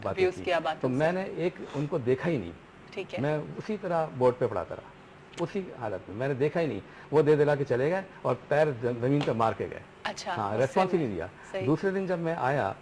बातें की, तो मैंने एक उनको देखा ही नहीं। ठीक है। मैं उसी तरह बोर्ड पे पढ़ाता रहा, उसी हालत में मैंने देखा ही नहीं। वो दे दिला के चले गए और पैर ज़मीन पे मार के गए। अच्छा, हाँ, रेस्पॉन्स ही नहीं दिया। दूसरे दिन जब मैं आया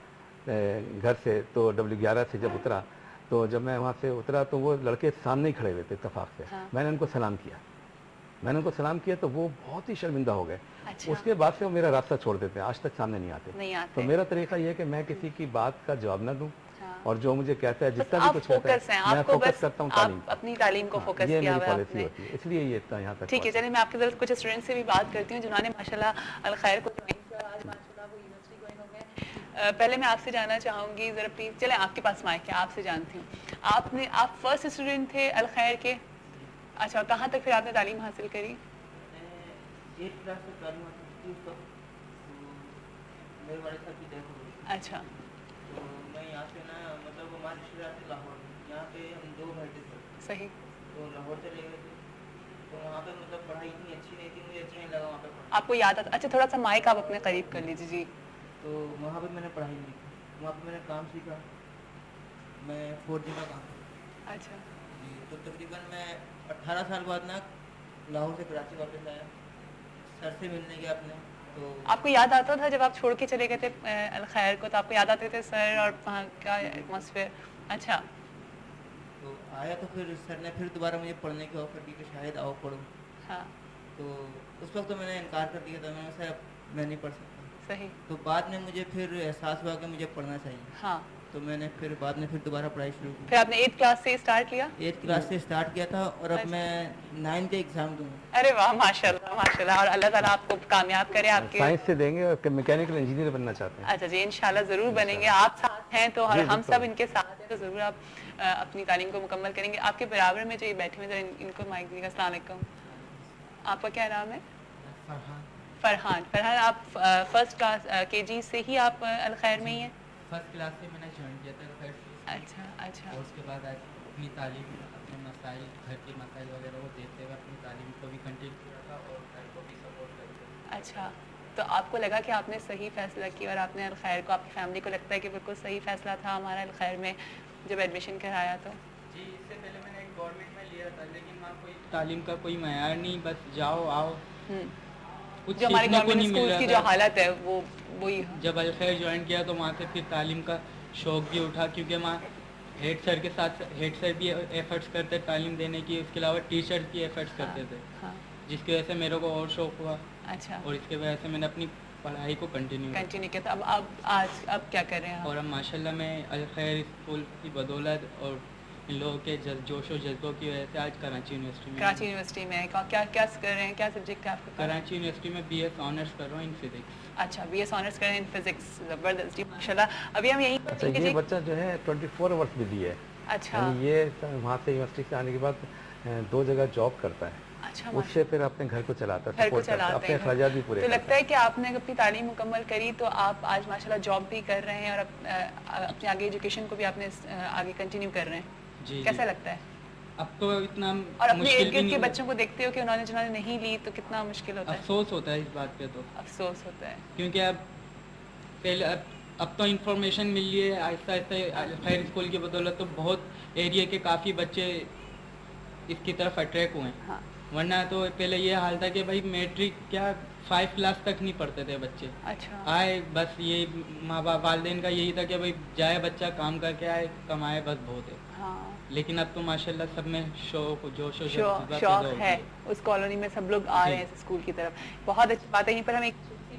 घर से, तो W11 से जब उतरा, तो जब मैं वहाँ से उतरा तो वो लड़के सामने ही खड़े हुए थे इत्तेफाक से। हाँ। मैंने उनको सलाम किया तो वो बहुत ही शर्मिंदा हो गए। अच्छा। उसके बाद से वो मेरा रास्ता छोड़ देते हैं, आज तक सामने नहीं आते। तो मेरा तरीका ये है कि मैं किसी की बात का जवाब ना दूं। हाँ। और जो मुझे कहता है, जितना भी कुछ कहता है, मैं फोकस करता हूँ तालीम, अपनी तालीम को फोकस किया। ये मेरी पॉलिसी होती है, इसलिए ये इतना यहाँ तक। ठीक है, चलिए मैं आपके जरूर कुछ स्टूडेंट से भी बात करती हूँ जिन्होंने माशाल्लाह अल खैर को ज्वाइन किया, आज माशाल्लाह वो यूनिवर्सिटी गोइंग हो गए। पहले मैं आपसे जानना चाहूँगी, ज़रा प्लीज़, चले आपके पास माइक है, आपसे जानती हूँ, आप फर्स्ट स्टूडेंट थे अल खैर के? अच्छा, कहाँ तक फिर आपने तालीम हासिल करी? अच्छा। तो मैं यहाँ से ना, मतलब हमारे रिश्तेदार थे लाहौर, यहाँ पे हम 2 भाई थे सर। सही। तो लाहौर चले गए थे, तो वहाँ पे मतलब पढ़ाई इतनी अच्छी नहीं थी, मुझे अच्छा नहीं लगा वहाँ पे पढ़ाई। आपको याद आता? अच्छा, थोड़ा सा माइक आप अपने करीब कर लीजिए जी। तो वहाँ पे मैंने पढ़ाई नहीं की, वहाँ पे मैंने काम सीखा, मैं 4G का काम। अच्छा जी, तो तकरीबन मैं 18 साल बाद ना लाहौर से कराची वापस आया, सर से मिलने गया अपने। तो आपको याद आता था जब आप छोड़ के चले गए थे अल खैर को, तो आपको याद आते थे सर और वहाँ का एटमॉस्फेयर? अच्छा। तो आया तो फिर सर ने फिर दोबारा मुझे पढ़ने की ऑफर की कि शायद आओ पढ़ो। हाँ। तो उस वक्त तो मैंने इनकार कर दिया था, मैंने सर मैं नहीं पढ़ सकता। सही। तो बाद में मुझे फिर एहसास हुआ कि मुझे पढ़ना चाहिए। हाँ। तो मैंने फिर बाद में फिर दोबारा पढ़ाई शुरू की। फिर आपने 8th क्लास से स्टार्ट किया? 8th क्लास से स्टार्ट किया था और अब मैं 9th के एग्जाम दूंगा। अरे वाह, माशाल्लाह माशाल्लाह, और अल्लाह ताला आपको कामयाब करे। आपके साइंस से देंगे और मैकेनिकल इंजीनियर बनना चाहते हैं। अच्छा जी, इंशाल्लाह ज़रूर बनेंगे। आप साथ हैं तो हम सब इनके साथ हैं, तो ज़रूर आप अपनी तालीम को मुकम्मल करेंगे। आपके बराबर में जो ये बैठे हुए हैं, इनको माइक दीजिएगा। अस्सलाम वालेकुम, आपका क्या नाम है? फरहान। फरहान, आप फर्स्ट क्लास KG से ही आप अल खैर में ही हैं? फर्स्ट क्लास से मैंने ज्वाइन किया था खैर। अच्छा अच्छा। और उसके बाद अपनी तालीम, अपने मसाइल, घर के मसाइल वगैरह वो देते हुए अपनी तालीम को भी कंटिन्यू किया था और घर को भी सपोर्ट करते। अच्छा, तो आपको लगा कि आपने सही फैसला किया और आपने अल खैर को, आपकी फैमिली को लगता है कि बिल्कुल सही फैसला था हमारा अल खैर में जब एडमिशन कराया? तो जी, इससे पहले मैंने एक गवर्नमेंट में लिया था, लेकिन वहाँ कोई तालीम का कोई मयार नहीं, बस जाओ आओ, कुछ जो हमारे गवर्नमेंट स्कूल की जो हालत है वो वही। जब अल खैर ज्वाइन किया तो वहाँ से फिर तालीम का शौक़ भी उठा, क्योंकि वहाँ हेड सर के साथ हेड सर भी एफर्ट्स करते तालीम देने की, उसके अलावा टीचर्स भी एफर्ट्स करते थे। हाँ। जिसकी वजह से मेरे को और शौक़ हुआ। अच्छा। और इसके वजह से मैंने अपनी पढ़ाई को कंटिन्यू किया। तो अब क्या कर रहे हैं? और अब माशाल्लाह मैं अल खैर स्कूल की बदौलत और इन लोगों के जोश और जज्बों की वजह से आज कराची यूनिवर्सिटी में क्या कर रहे हैं? क्या सब्जेक्ट है आपका? कराची यूनिवर्सिटी में BS ऑनर्स कर रहा हूँ इन फिजिक्स। अच्छा, BS ऑनर्स कर रहे हैं इन फिजिक्स, ज़बरदस्त जी माशाल्लाह। अभी हम यहीं अच्छा, ये बच्चा जो है 24 आवर्स बिजी है। अच्छा। ये वहाँ से यूनिवर्सिटी से आने के बाद 2 जगह जॉब करता है। अच्छा, उससे फिर अपने घर को चलाता है, अपने अखराजात भी पूरे। तो लगता है कि आपने अपनी तालीम मुकम्मल करी तो आप आज माशाल्लाह जॉब भी कर रहे हैं और अपनी आगे एजुकेशन को भी आपने आगे कंटिन्यू कर रहे हैं। जी, कैसा लगता है? अब तो इतना और अपने इर्द गिर्द के बच्चों को देखते हो कि जिन्होंने नहीं ली, तो कितना मुश्किल होता है? अफसोस होता है इस बात पे, तो अफसोस होता है, क्योंकि अब तो इंफॉर्मेशन मिल रही है आहिस्ता आहिस्ता खैर स्कूल की बदौलत, तो बहुत एरिया के काफ़ी बच्चे इसकी तरफ अट्रैक्ट हुए हैं। हाँ। वरना तो पहले ये हाल था कि भाई मैट्रिक क्या 5 क्लास तक नहीं पढ़ते थे बच्चे। अच्छा। आए बस ये माँ बाप वालिदैन का यही था कि भाई जाए बच्चा काम करके आए, कमाए, बस बहुत है। हाँ। लेकिन अब तो माशाल्लाह सब में शौक है, उस कॉलोनी में सब लोग आ रहे हैं स्कूल की तरफ। बहुत अच्छी बात है। यहीं पर हम एक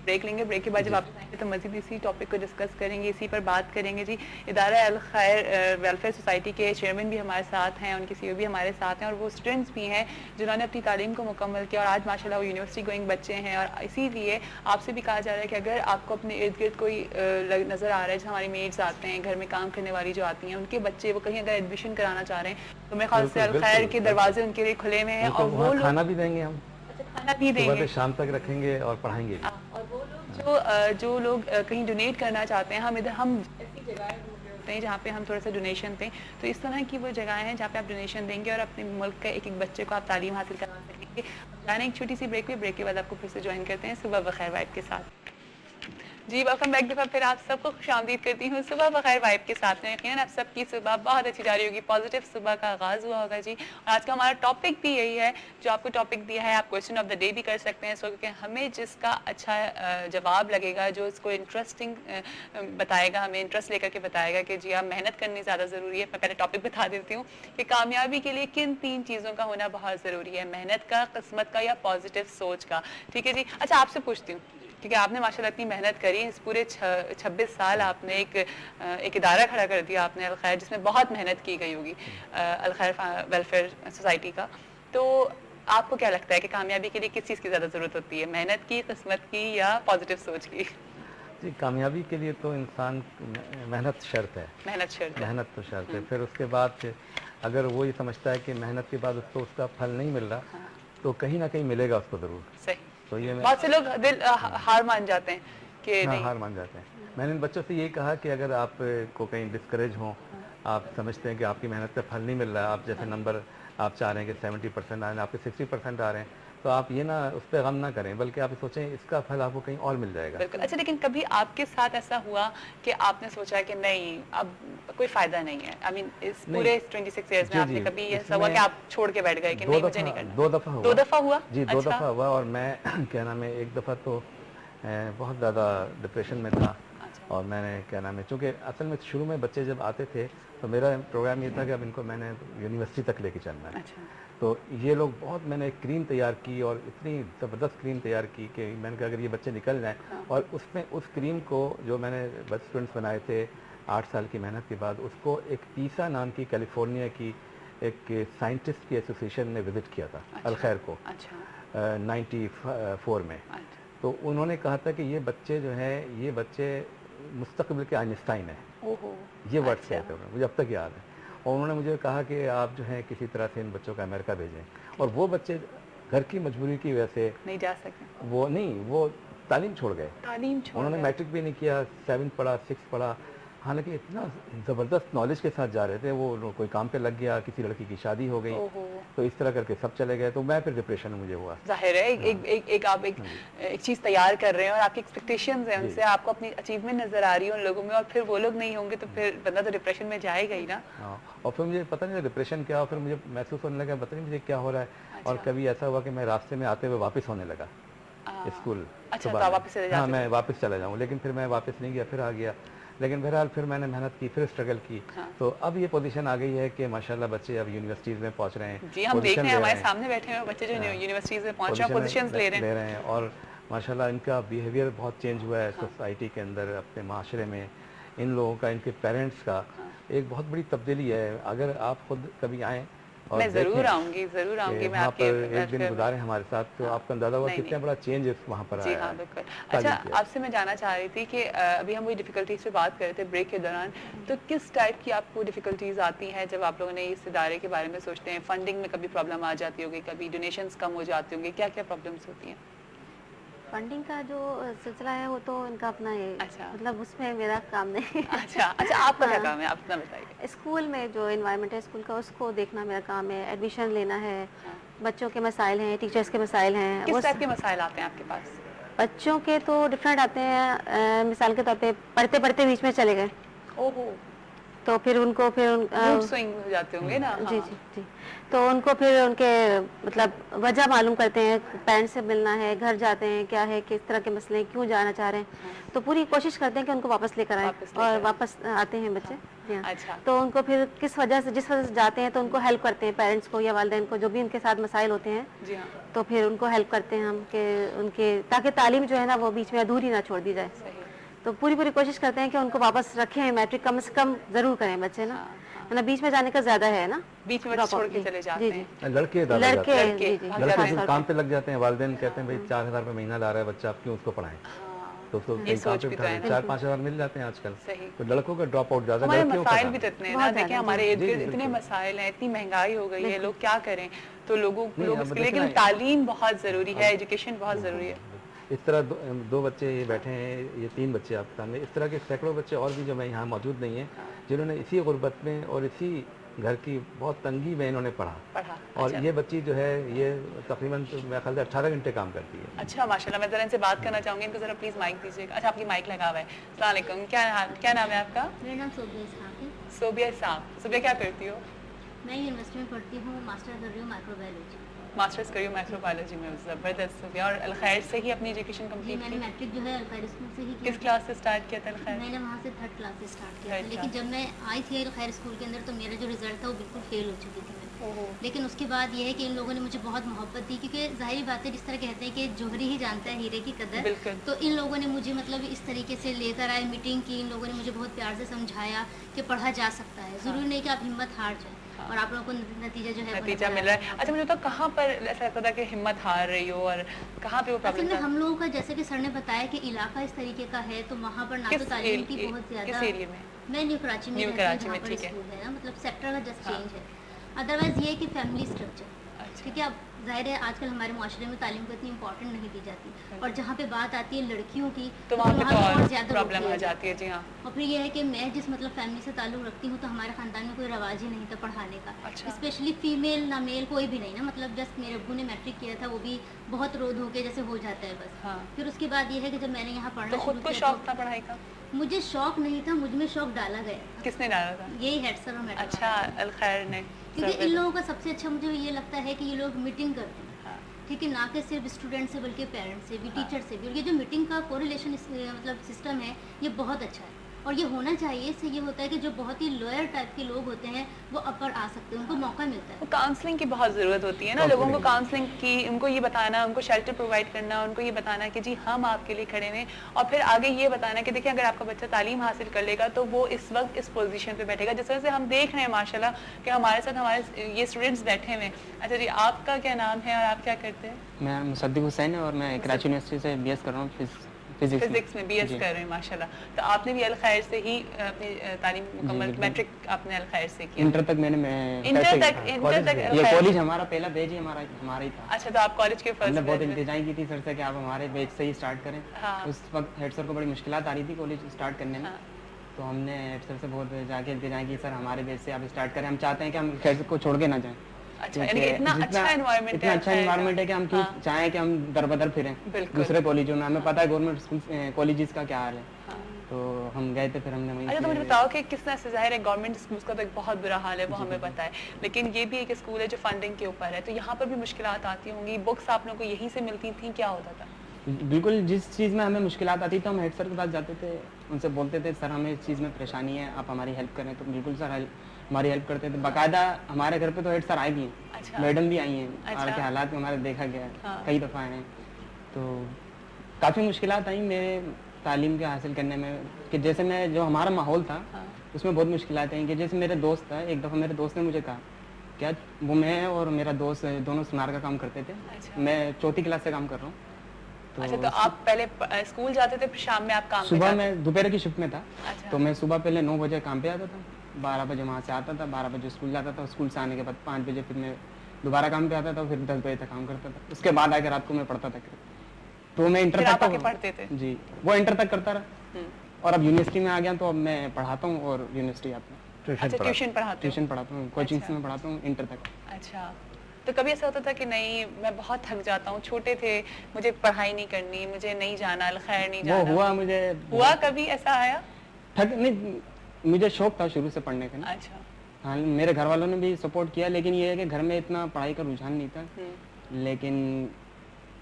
ब्रेक लेंगे, ब्रेक के बाद जब वापस आएंगे तो मजीद इसी टॉपिक को डिस्कस करेंगे, इसी पर बात करेंगे। जी, इदारा अल खैर वेलफेयर सोसाइटी के चेयरमैन भी हमारे साथ हैं, उनके CEO भी हमारे साथ हैं और वो स्टूडेंट्स भी हैं जिन्होंने अपनी तालीम को मुकम्मल किया और आज माशाल्लाह वो यूनिवर्सिटी गोइंग बच्चे हैं। और इसीलिए आपसे भी कहा जा रहा है कि अगर आपको अपने इर्द गिर्द कोई नज़र आ रहा है, जैसे हमारी मेड्स आते हैं, घर में काम करने वाली जो आती हैं, उनके बच्चे वो कहीं अगर एडमिशन कराना चाह रहे हैं तो मेरे ख्याल से अल खैर के दरवाजे उनके लिए खुले हुए हैं। और वो खाना भी देंगे हम, खाना भी देंगे, शाम तक रखेंगे और पढ़ाएंगे। और वो लोग जो लोग कहीं डोनेट करना चाहते हैं, हम ऐसी जगह होते हैं जहाँ पे हम थोड़ा सा डोनेशन दें, तो इस तरह की वो जगह हैं जहाँ पे आप डोनेशन देंगे और अपने मुल्क के एक एक बच्चे को आप तालीम हासिल करवा सकेंगे। जाने एक छोटी सी ब्रेक पे, ब्रेक के बाद आपको फिर से ज्वाइन करते हैं सुबह बखैर वाइब के साथ। जी वेलकम बैक दफ़ा फिर आप सबको खुशामदीद करती हूँ सुबह बखैर वाइब के साथ में। यकीनन आप सबकी सुबह बहुत अच्छी जा रही होगी, पॉजिटिव सुबह का आगाज़ हुआ होगा जी। और आज का हमारा टॉपिक भी यही है जो आपको टॉपिक दिया है। आप क्वेश्चन ऑफ द डे भी कर सकते हैं, सो क्योंकि हमें जिसका अच्छा जवाब लगेगा, जो इसको इंटरेस्टिंग बताएगा, हमें इंटरेस्ट लेकर के बताएगा कि जी आप मेहनत करनी ज़्यादा ज़रूरी है। मैं पहले टॉपिक बता देती हूँ कि कामयाबी के लिए किन 3 चीज़ों का होना बहुत ज़रूरी है, मेहनत का, किस्मत का या पॉजिटिव सोच का। ठीक है जी। अच्छा आपसे पूछती हूँ, क्योंकि आपने माशाल्लाह इतनी मेहनत करी, इस पूरे 26 साल आपने एक इदारा खड़ा कर दिया आपने अल खैर, जिसमें बहुत मेहनत की गई होगी अल खैर वेलफेयर सोसाइटी का। तो आपको क्या लगता है कि कामयाबी के लिए किस चीज़ की ज़्यादा ज़रूरत होती है, मेहनत की, किस्मत की या पॉजिटिव सोच की? जी कामयाबी के लिए तो इंसान मेहनत शर्त है, मेहनत तो शर्त है। फिर उसके बाद अगर वो ये समझता है कि मेहनत के बाद उसको उसका फल नहीं मिल रहा, हाँ। तो कहीं ना कहीं मिलेगा उसको ज़रूर। सही। तो ये बहुत से लोग दिल हार मान जाते हैं कि हाँ, हार मान जाते हैं। मैंने इन बच्चों से ये कहा कि अगर आप को कहीं डिस्करेज हो, आप समझते हैं कि आपकी मेहनत का फल नहीं मिल रहा है, आप जैसे नंबर आप चाह रहे हैं कि 70% आ रहे हैं, आपके 60% आ रहे हैं, तो आप ये ना उस पर गम ना करें, बल्कि आप सोचें इसका फल आपको कहीं और मिल जाएगा। बिल्कुल। अच्छा लेकिन कभी आपके साथ ऐसा हुआ कि आपने सोचा कि नहीं अब कोई फायदा नहीं है, आई मीन इस पूरे 26 इयर्स में आपने कभी ऐसा हुआ कि आप छोड़ के बैठ गए कि नहीं मुझे नहीं करना? 2 दफ़ा हुआ। 2 दफ़ा हुआ जी 2 दफ़ा हुआ। और मैं क्या नाम है, एक दफ़ा तो बहुत ज़्यादा डिप्रेशन में था। और मैंने क्या नाम है, चूँकि असल में शुरू में बच्चे जब आते थे तो मेरा प्रोग्राम ये था कि अब इनको मैंने यूनिवर्सिटी तक लेके चलना है। तो ये लोग बहुत, मैंने एक क्रीम तैयार की और इतनी ज़बरदस्त क्रीम तैयार की कि मैंने कहा अगर ये बच्चे निकल जाएँ, और उसमें उस क्रीम को जो मैंने बच्चे स्टूडेंट्स बनाए थे 8 साल की मेहनत के बाद, उसको एक ईसा नाम की कैलिफोर्निया की एक साइंटिस्ट की एसोसिएशन ने विज़िट किया था अल खैर को 94 में। तो उन्होंने कहा था कि ये बच्चे जो हैं, ये बच्चे मुस्तकबिल के आइंस्टाइन है, ये वर्ड्स कहते हैं, मुझे अब तक याद है। और उन्होंने मुझे कहा कि आप जो है किसी तरह से इन बच्चों को अमेरिका भेजें। और वो बच्चे घर की मजबूरी की वजह से नहीं जा सके, वो तालीम छोड़ गए। उन्होंने मैट्रिक भी नहीं किया, 7 पढ़ा, 6 पढ़ा, हालांकि इतना ज़बरदस्त नॉलेज के साथ जा रहे थे। वो कोई काम पे लग गया, किसी लड़की की शादी हो गई, तो इस तरह करके सब चले गए। तो मैं फिर डिप्रेशन में मुझे हुआ। जाहिर है आप एक चीज़ तैयार कर रहे हैं और आपकी एक्सपेक्टेशंस हैं उनसे, आपको अपनी अचीवमेंट नजर आ रही है उन लोगों में, और फिर वो लोग नहीं होंगे तो फिर बंदा तो डिप्रेशन में जाएगा ही ना। हाँ, और फिर मुझे पता नहीं डिप्रेशन क्या, फिर मुझे महसूस होने लगा पता नहीं मुझे क्या हो रहा है। और कभी ऐसा हुआ कि मैं रास्ते में आते हुए वापस होने लगा स्कूल। अच्छा तो वापस चले जाते? हाँ, मैं वापस चला जाऊँ, लेकिन फिर मैं वापस नहीं गया, फिर आ गया। लेकिन बहरहाल फिर मैंने मेहनत की, फिर स्ट्रगल की। हाँ। तो अब ये पोजीशन आ गई है कि माशाल्लाह बच्चे अब यूनिवर्सिटीज़ में पहुंच रहे हैं। जी हम देख रहे हैं, हमारे सामने बैठे हैं बच्चे जो यूनिवर्सिटीज़ में पहुंच रहे हैं, पोजीशंस ले रहे हैं। और माशाल्लाह इनका बिहेवियर बहुत चेंज हुआ है सोसाइटी के अंदर, अपने माशरे में। इन लोगों का, इनके पेरेंट्स का एक बहुत बड़ी तब्दीली है। अगर आप खुद कभी आएँ और मैं ज़रूर आऊँगी मैं आपके एक दिन गुजारे हमारे साथ, तो आपका अंदाजा होगा कितना बड़ा चेंज वहाँ पर आया है। हाँ बिल्कुल। अच्छा आपसे मैं जानना चाह रही थी कि अभी हम वही डिफ़िकल्टीज़ पे बात कर रहे थे ब्रेक के दौरान, तो किस टाइप की आपको डिफ़िकल्टीज़ आती हैं जब आप लोगों ने इस इदारे के बारे में सोचते हैं? फंडिंग में कभी प्रॉब्लम आ जाती होगी, कभी डोनेशंस कम हो जाती होंगी, क्या क्या प्रॉब्लम्स होती हैं? फंडिंग का जो सिलसिला है वो तो इनका अपना है। अच्छा। मतलब उसमें मेरा काम नहीं। अच्छा आपका क्या काम है, आप अपना बताइए। स्कूल में जो एनवायरनमेंट है स्कूल का, उसको देखना मेरा काम है। एडमिशन लेना है, बच्चों के मसाइल हैं, टीचर्स के मसाइल हैं। किस टाइप के मसाइल आते हैं आपके पास? बच्चों के तो डिफरेंट आते हैं। मिसाल के तौर पे पढ़ते पढ़ते बीच में चले गए, तो फिर उनको स्विंग हो जाते होंगे ना। जी जी जी। तो उनको फिर उनके मतलब वजह मालूम करते हैं, पेरेंट्स से मिलना है, घर जाते हैं, क्या है, किस तरह के मसले हैं, क्यों जाना चाह रहे हैं, तो पूरी कोशिश करते हैं कि उनको वापस लेकर आए। और वापस आते हैं बच्चे। अच्छा। तो उनको फिर जिस वजह से जाते हैं तो उनको हेल्प करते हैं, पेरेंट्स को या वालिदैन को, जो भी उनके साथ मसाइल होते हैं। जी हाँ। तो फिर उनको हेल्प करते हैं हम कि उनके, ताकि तालीम जो है ना वो बीच में अधूरी ना छोड़ दी जाए। तो पूरी कोशिश करते हैं कि उनको वापस रखें, मैट्रिक कम से कम जरूर करें बच्चे ना, मतलब बीच में जाने का ज्यादा है ना, बीच में छोड़ के चले जाते हैं। लड़के काम पे लग जाते हैं, वालिदैन कहते हैं भाई 4000 रुपये महीना ला रहा है बच्चा, आप क्यों उसको पढ़ाएं, तो 4-5 हज़ार मिल जाते हैं आजकल। तो लड़कों का ड्रॉप आउट ज्यादा। मसाइल भी इतने ना, देखिए हमारे इर्द गिर्द इतने मसाइल हैं, इतनी महंगाई हो गई है, लोग क्या करें। तो लोग लेकिन तालीम बहुत जरूरी है, एजुकेशन बहुत जरूरी है। इस तरह 2 बच्चे ये बैठे हैं, ये 3 बच्चे आपके सामने, इस तरह के सैकड़ों बच्चे और भी जो मैं यहाँ मौजूद नहीं है, जिन्होंने इसी गुर्बत में और इसी घर की बहुत तंगी में इन्होंने पढ़ा। और अच्छा। ये बच्ची जो है ये तकरीबन मेरे ख्याल से 18 घंटे काम करती है। अच्छा माशाल्लाह। मैं ज़रा इनसे बात करना चाहूँगी, इनको ज़रा प्लीज़ माइक दीजिएगा। अच्छा आपकी माइक लगा हुआ है। अस्सलाम वालेकुम, क्या नाम है आपका? मेरा नाम सोबिया इसहाक है। सोबिया इसाक। सोबिया क्या करती हो? मैं यूनिवर्सिटी में पढ़ती हूँ, मास्टर कर रही हूँ माइक्रोबायोलॉजी। मास्टर्स करी हो माइक्रोबायोलॉजी में, ज़बरदस्त सोबिया। और अलखैर से ही अपनी एजुकेशन जी कंप्लीट मैंने की? मैट्रिक जो है अलखैर स्कूल से ही किया किस क्लास से स्टार्ट किया था अलखैर? मैंने वहाँ से 3rd क्लास से स्टार्ट किया था, Third लेकिन class। जब मैं आई थी अलखैर स्कूल के अंदर तो मेरा जो रिजल्ट था वो बिल्कुल फेल हो चुकी थी मैं। ओहो। लेकिन उसके बाद ये है कि इन लोगों ने मुझे बहुत मोहब्बत दी, क्योंकि ज़ाहिर बात है जिस तरह कहते हैं कि जोहरी ही जानता है हीरे की कदर, बिल्कुल। तो इन लोगों ने मुझे मतलब इस तरीके से लेकर आए, मीटिंग की, इन लोगों ने मुझे बहुत प्यार से समझाया कि पढ़ा जा सकता है, ज़रूरी नहीं कि आप हिम्मत हार जाए। और आप लोगों को नतीजा जो है वो नतीजा नजर मिल आ रहा है। अच्छा मुझे तो कहाँ पर ऐसा लगता था कि हिम्मत हार रही हो और कहाँ पे वो असल प्रॉब्लम में था? हम लोगों का जैसे कि सर ने बताया कि इलाका इस तरीके का है, तो वहाँ पर ना तो तालीम की बहुत किस ज़्यादा। एरिया में? मैं न्यू कराची में न्यू रहती हूँ, कराची जहाँ में, पर ठीक है। स्कूल है ना, मतलब सेक्टर का जस्ट हाँ। चेंज है। अदरवाइज ये है कि फैमिली स्ट्रक्चर, अच्छा। ठीक है। अब जाहिर है आजकल हमारे मुआशरे में तालीम को इतनी इंपॉर्टेंट नहीं दी जाती, और जहाँ पे बात आती है लड़कियों की तो वहाँ पे तो और और ज़्यादा प्रॉब्लम रोक आ दिया जाती है। जी हाँ। और फिर ये है कि मैं जिस मतलब फैमिली से ताल्लुक़ रखती हूँ, तो हमारे ख़ानदान में कोई रवाज ही नहीं था पढ़ाने का। अच्छा। स्पेशली फीमेल ना मेल कोई भी नहीं ना, मतलब जस्ट मेरे अब्बू ने मैट्रिक किया था, वो भी बहुत रो धो के जैसे हो जाता है बस। हाँ। फिर उसके बाद ये है कि जब मैंने यहाँ तो पढ़ना खुद शुरू को किया शौक था पढ़ाई का? तो मुझे शौक नहीं था, मुझ में शौक डाला गया था। किसने डाला था? यही हेड सर और मैडम। अच्छा अलखैर ने। क्योंकि इन लोगों का सबसे अच्छा मुझे ये लगता है कि ये लोग मीटिंग करते हैं, हाँ। ठीक है, ना कि सिर्फ स्टूडेंट से बल्कि पेरेंट्स से भी, टीचर से भी। और ये जो मीटिंग का कोरिलेशन मतलब सिस्टम है, ये बहुत अच्छा है और ये होना चाहिए। इससे ये होता है कि जो बहुत ही लोअर टाइप के लोग होते हैं वो अपर आ सकते हैं, उनको मौका मिलता है। काउंसलिंग की बहुत ज़रूरत होती है ना, लोगों को काउंसलिंग की, उनको ये बताना, उनको शेल्टर प्रोवाइड करना, उनको ये बताना कि जी हम आपके लिए खड़े हैं, और फिर आगे ये बताना कि देखिए अगर आपका बच्चा तालीम हासिल कर लेगा तो वो इस वक्त इस पोजीशन पे बैठेगा, जिस वजह से हम देख रहे हैं माशाल्लाह कि हमारे साथ हमारे ये स्टूडेंट्स बैठे हुए हैं। अच्छा जी आपका क्या नाम है और आप क्या करते हैं? मैं मुसद्दिक हुसैन है और मैं कराची यूनिवर्सिटी से बीएस कर रहा हूँ फिजिक्स में बीएस कर रहे हैं माशाल्लाह। तो आपने भी अलखैर से ही अपनी तालीम मुकम्मल, मैट्रिक आपने अलखैर से किया? इंटर तक मैंने इंटर तक ये अलखैर। कॉलेज हमारा पहला बैच ही हमारा ही था। अच्छा तो आप कॉलेज के हमने बहुत फर्स्ट? इंतजार की थी सर से कि आप हमारे बैच से ही स्टार्ट करें। हाँ। उस वक्त हेड सर को बड़ी मुश्किलात आ रही थी कॉलेज स्टार्ट करने में। हाँ। तो हमने हेड सर से बहुत जाके इंतजार की, सर हमारे बैच से आप स्टार्ट करें, हम चाहते हैं कि हम हेड को छोड़ के ना जाएं। अच्छा यानी कि इतना अच्छा एनवायरनमेंट है, इतना अच्छा एनवायरनमेंट है कि हम क्यों हाँ। चाहें कि हम दर बदर फिरें बिल्कुल। दूसरे कॉलेजों में। हमें पता है गवर्नमेंट स्कूल कॉलेजेस का क्या हाल है, हाँ। तो हम गए थे, फिर हमने वहीं अच्छा तो मुझे से- बताओ कि किस तरह से, जाहिर है गवर्नमेंट स्कूल्स का तो एक बहुत बुरा हाल है, वो हमें पता है, लेकिन ये भी एक स्कूल है जो फंडिंग के ऊपर है, तो यहाँ पर भी मुश्किलात आती होंगी। बुक्स आप लोगों को यहीं से मिलती थी, क्या होता था? बिल्कुल, जिस चीज़ में हमें मुश्किलात आती तो हम हेड सर के पास जाते थे, उनसे बोलते थे सर हमें इस चीज़ में परेशानी है, आप हमारी हेल्प करें। तो बिल्कुल सर हमारी हेल्प करते थे। बाकायदा हमारे घर पे तो हेड सर आए भी हैं, अच्छा। मैडम भी आई हैं, अच्छा। और के हालात में हमारे देखा गया है, हाँ। कई दफ़ा आए हैं। तो काफ़ी मुश्किलात आई मेरे तालीम के हासिल करने में, कि जैसे मैं जो हमारा माहौल था हाँ। उसमें बहुत मुश्किलात आई। कि जैसे मेरे दोस्त था, एक दफ़ा मेरे दोस्त ने मुझे कहा क्या वो, मैं और मेरा दोस्त दोनों सुनार का काम करते थे, अच्छा। मैं 4th क्लास से काम कर रहा हूँ। अच्छा तो आप पहले स्कूल जाते थे, फिर शाम में आप काम पे सुबह जाते मैं दोपहर की शिफ्ट में था, अच्छा। तो मैं सुबह पहले 9 बजे काम पे आता था, 12 बजे वहाँ से आता था, 12 बजे स्कूल जाता था, स्कूल से आने के बाद 5 बजे फिर मैं दोबारा काम पे आता था, फिर 10 बजे तक काम करता था। उसके बाद आके रात को मैं पढ़ता था। तो मैं इंटर फिर तक आप आके तो- पढ़ते थे? जी, वो इंटर तक करता रहा, हम्म। और अब यूनिवर्सिटी में आ गया तो अब मैं पढ़ाता हूँ और यूनिवर्सिटी आता हूँ, अच्छा ट्यूशन पढ़ाते हो? ट्यूशन पढ़ाता हूँ, कोचिंग अच्छा। में पढ़ाता हूँ इंटर तक। अच्छा तो कभी ऐसा होता था कि नहीं मैं बहुत थक जाता हूँ, छोटे थे, मुझे पढ़ाई नहीं करनी, मुझे नहीं जाना, अलखैर नहीं वो जाना? हुआ, मुझे हुआ कभी ऐसा आया? नहीं, मुझे शौक था शुरू से पढ़ने का ना। अच्छा। हाँ, मेरे घर वालों ने भी सपोर्ट किया, लेकिन ये है कि घर में इतना पढ़ाई का रुझान नहीं था। लेकिन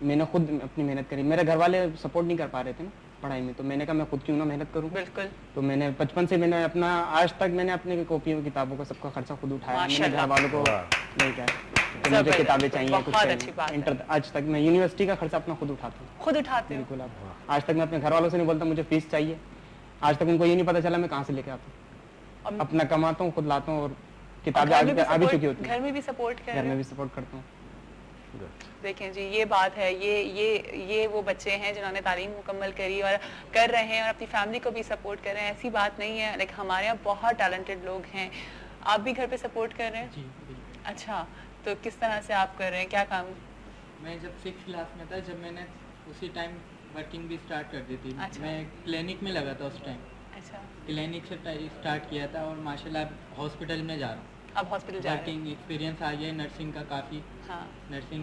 मैंने खुद अपनी मेहनत करी, मेरे घर वाले सपोर्ट नहीं कर पा रहे थे ना पढ़ाई में, तो मैंने कहा मैं खुद क्यों ना मेहनत करूं। बिल्कुल। तो मैंने बचपन से मैंने अपना, आज तक मैंने अपने कॉपियों किताबों का सबका खर्चा खुद उठाया। मैंने घर वालों को नहीं कहा कि मुझे जबरदस्त, किताबें चाहिए, कुछ बहुत अच्छी बात चाहिए। है। इंटर आज तक मैं यूनिवर्सिटी का खर्चा अपना खुद उठाता हूँ। खुद उठाते हो? बिल्कुल। आप आज तक मैं अपने घर वालों से नहीं बोलता मुझे फीस चाहिए, आज तक उनको ये नहीं पता चला मैं कहाँ से लेके आता हूँ। अपना कमाता हूँ, खुद लाता हूँ, और किताबें आ भी चुकी होती घर में भी सपोर्ट कर है, रहे घर में हो? भी सपोर्ट करता हूँ। देखें जी ये बात है, ये वो बच्चे हैं जिन्होंने तालीम मुकम्मल करी और कर रहे हैं और अपनी फैमिली को भी सपोर्ट कर रहे हैं। ऐसी बात नहीं है, लाइक हमारे यहाँ बहुत टैलेंटेड लोग हैं। आप भी घर पे सपोर्ट कर रहे हैं? जी बिल्कुल। अच्छा तो किस तरह से आप कर रहे हैं, क्या काम? मैं जब 6th क्लास में था, जब मैंने उसी टाइम वर्किंग भी स्टार्ट कर दी थी। अच्छा। मैं क्लिनिक में लगा था उस टाइम, अच्छा। क्लिनिक से स्टार्ट किया था और माशाल्लाह हॉस्पिटल में जा रहा हूँ। अब हॉस्पिटल जा रहे हैं। वर्किंग एक्सपीरियंस आ गया है नर्सिंग का काफ़ी। हाँ नर्सिंग